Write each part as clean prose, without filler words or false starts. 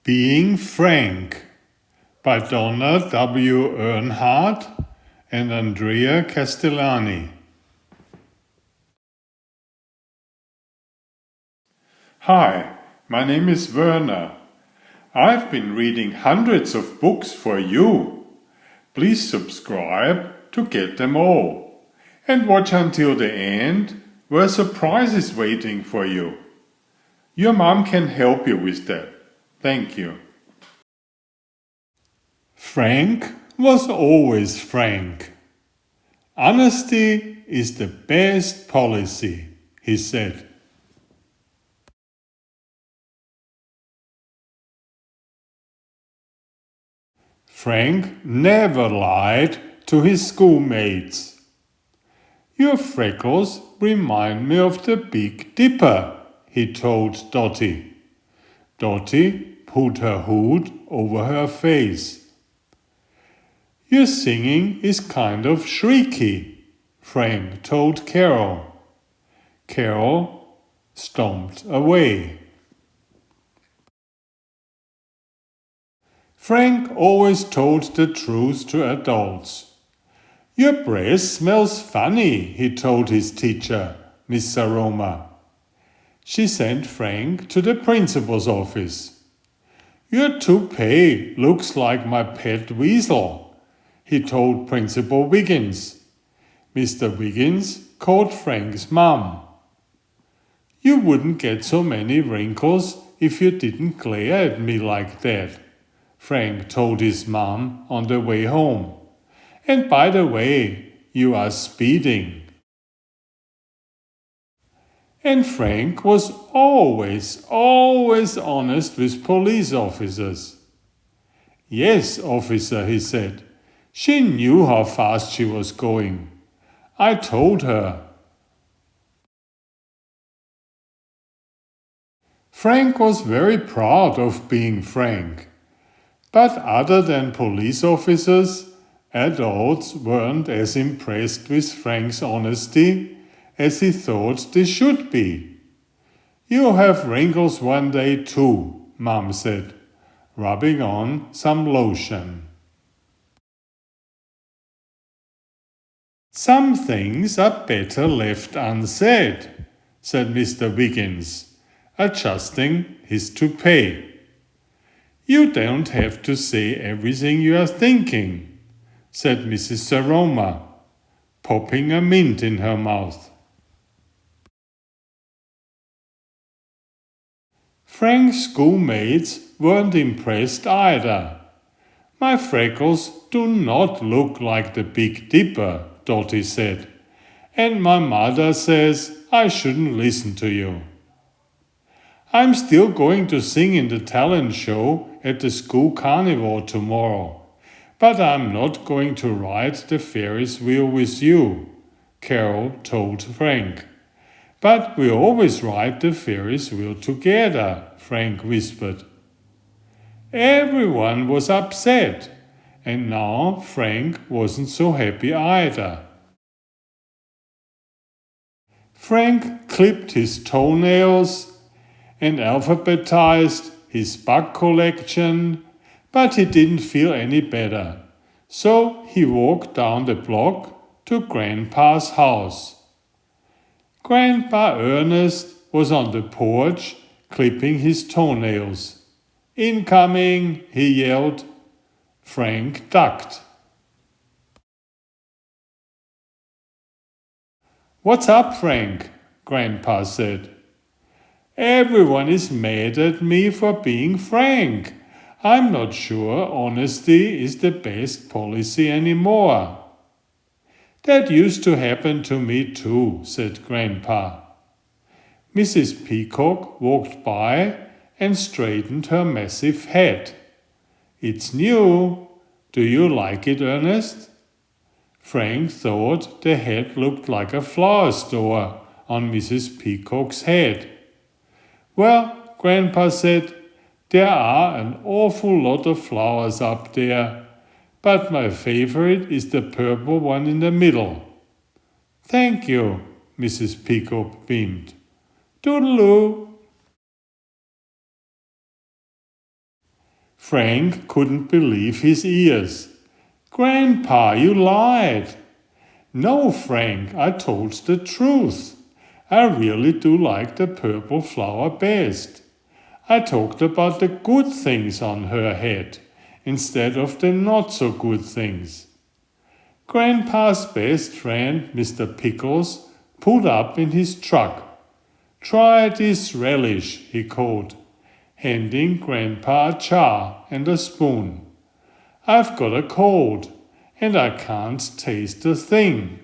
Being Frank by Donna W. Earnhardt and Andrea Castllani. Hi, my name is Werner. I've been reading hundreds of books for you. Please subscribe to get them all. And watch until the end, where a surprise is waiting for you. Your mom can help you with that. Thank you. Frank was always Frank. Honesty is the best policy, he said. Frank never lied to his schoolmates. Your freckles remind me of the Big Dipper, he told Dottie. Dottie put her hood over her face. Your singing is kind of shrieky, Frank told Carol. Carol stomped away. Frank always told the truth to adults. Your breath smells funny, he told his teacher, Miss Saroma. She sent Frank to the principal's office. Your toupee looks like my pet weasel, he told Principal Wiggins. Mr. Wiggins called Frank's mom. You wouldn't get so many wrinkles if you didn't glare at me like that, Frank told his mom on the way home. And by the way, you are speeding. And Frank was always honest with police officers. Yes, officer, he said. She knew how fast she was going. I told her. Frank was very proud of being Frank. But other than police officers, adults weren't as impressed with Frank's honesty as he thought they should be. You have wrinkles one day too, Mom said, rubbing on some lotion. Some things are better left unsaid, said Mr. Wiggins, adjusting his toupee. You don't have to say everything you are thinking, said Mrs. Saroma, popping a mint in her mouth. Frank's schoolmates weren't impressed either. My freckles do not look like the Big Dipper, Dottie said, and my mother says I shouldn't listen to you. I'm still going to sing in the talent show at the school carnival tomorrow, but I'm not going to ride the Ferris wheel with you, Carol told Frank. But we always ride the Ferris wheel together, Frank whispered. Everyone was upset, and now Frank wasn't so happy either. Frank clipped his toenails and alphabetized his bug collection, but he didn't feel any better, so he walked down the block to Grandpa's house. Grandpa Ernest was on the porch clipping his toenails. Incoming, he yelled. Frank ducked. What's up, Frank? Grandpa said. Everyone is mad at me for being Frank. I'm not sure honesty is the best policy anymore. That used to happen to me too, said Grandpa. Mrs. Peacock walked by and straightened her massive hat. It's new. Do you like it, Ernest? Frank thought the hat looked like a flower store on Mrs. Peacock's head. Well, Grandpa said, there are an awful lot of flowers up there, but my favorite is the purple one in the middle. Thank you, Mrs. Peacock beamed. Toodaloo. Frank couldn't believe his ears. "Grandpa, you lied." "No, Frank, I told the truth. I really do like the purple flower best. I talked about the good things on her head instead of the not so good things." Grandpa's best friend, Mr. Pickles, pulled up in his truck. "Try this relish," he called, handing Grandpa a jar and a spoon. "I've got a cold, and I can't taste a thing."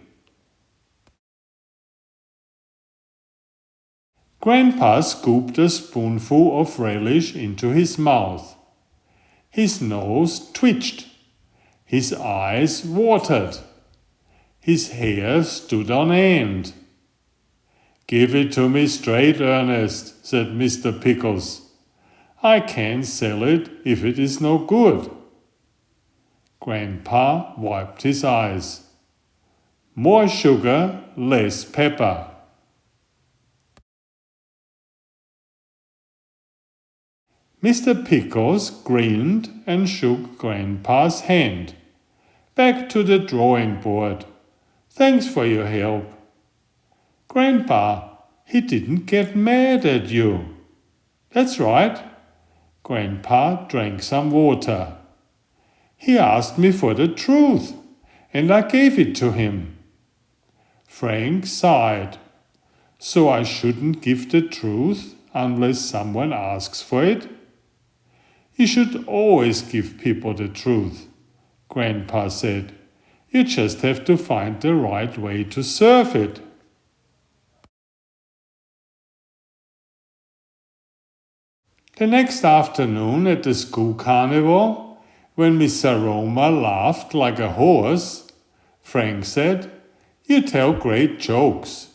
Grandpa scooped a spoonful of relish into his mouth. His nose twitched. His eyes watered. His hair stood on end. "Give it to me straight, Ernest," said Mr. Pickles. "I can't sell it if it is no good." Grandpa wiped his eyes. "More sugar, less pepper." Mr. Pickles grinned and shook Grandpa's hand. "Back to the drawing board. Thanks for your help." "Grandpa, he didn't get mad at you." "That's right." Grandpa drank some water. "He asked me for the truth, and I gave it to him." Frank sighed. "So I shouldn't give the truth unless someone asks for it?" "You should always give people the truth," Grandpa said. "You just have to find the right way to serve it." The next afternoon at the school carnival, when Miss Aroma laughed like a horse, Frank said, "You tell great jokes."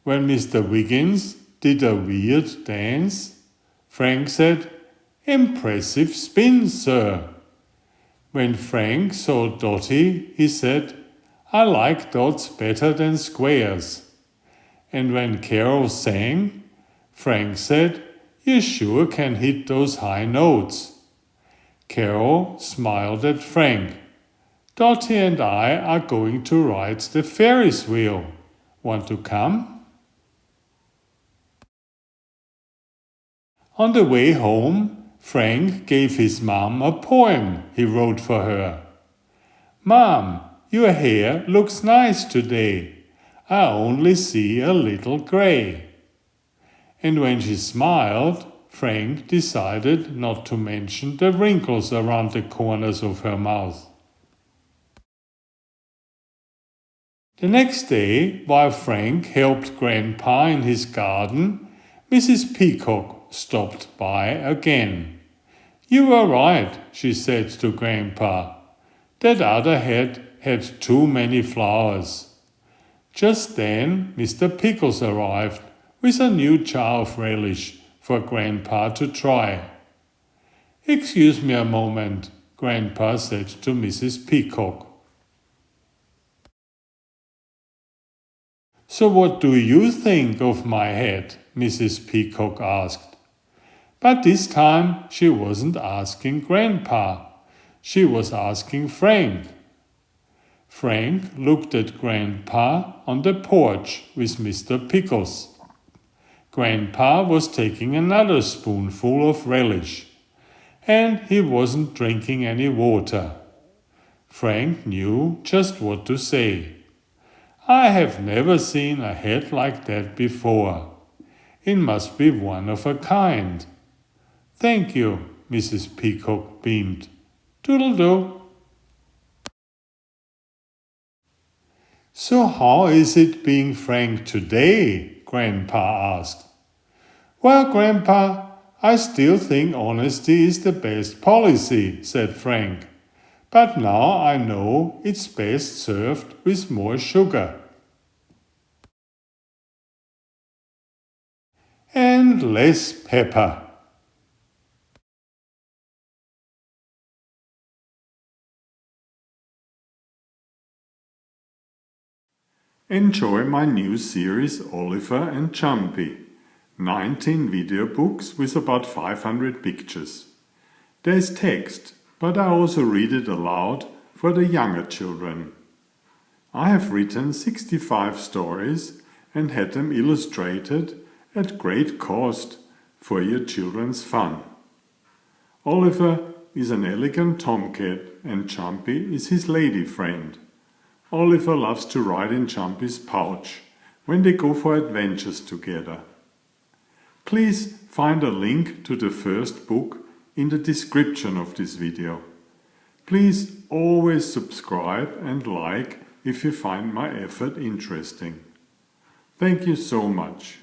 When Mr. Wiggins did a weird dance, Frank said, "Impressive spin, sir." When Frank saw Dotty, he said, "I like dots better than squares." And when Carol sang, Frank said, "You sure can hit those high notes." Carol smiled at Frank. "Dotty and I are going to ride the Ferris wheel. Want to come?" On the way home, Frank gave his mom a poem he wrote for her. "Mom, your hair looks nice today. I only see a little gray." And when she smiled, Frank decided not to mention the wrinkles around the corners of her mouth. The next day, while Frank helped Grandpa in his garden, Mrs. Peacock stopped by again. "You were right," she said to Grandpa. "That other head had too many flowers." Just then Mr. Pickles arrived with a new jar of relish for Grandpa to try. "Excuse me a moment," Grandpa said to Mrs. Peacock. "So what do you think of my head?" Mrs. Peacock asked. But this time she wasn't asking Grandpa. She was asking Frank. Frank looked at Grandpa on the porch with Mr. Pickles. Grandpa was taking another spoonful of relish, and he wasn't drinking any water. Frank knew just what to say. "I have never seen a head like that before. It must be one of a kind." "Thank you," Mrs. Peacock beamed. "Toodle-doo." "So how is it being Frank today?" Grandpa asked. "Well, Grandpa, I still think honesty is the best policy," said Frank. "But now I know it's best served with more sugar." "And less pepper." Enjoy my new series Oliver and Jumpy. 19 video books with about 500 pictures. There's text, but I also read it aloud for the younger children. I have written 65 stories and had them illustrated at great cost for your children's fun. Oliver is an elegant tomcat and Jumpy is his lady friend. Oliver loves to ride in Jumpy's pouch when they go for adventures together. Please find a link to the first book in the description of this video. Please always subscribe and like if you find my effort interesting. Thank you so much.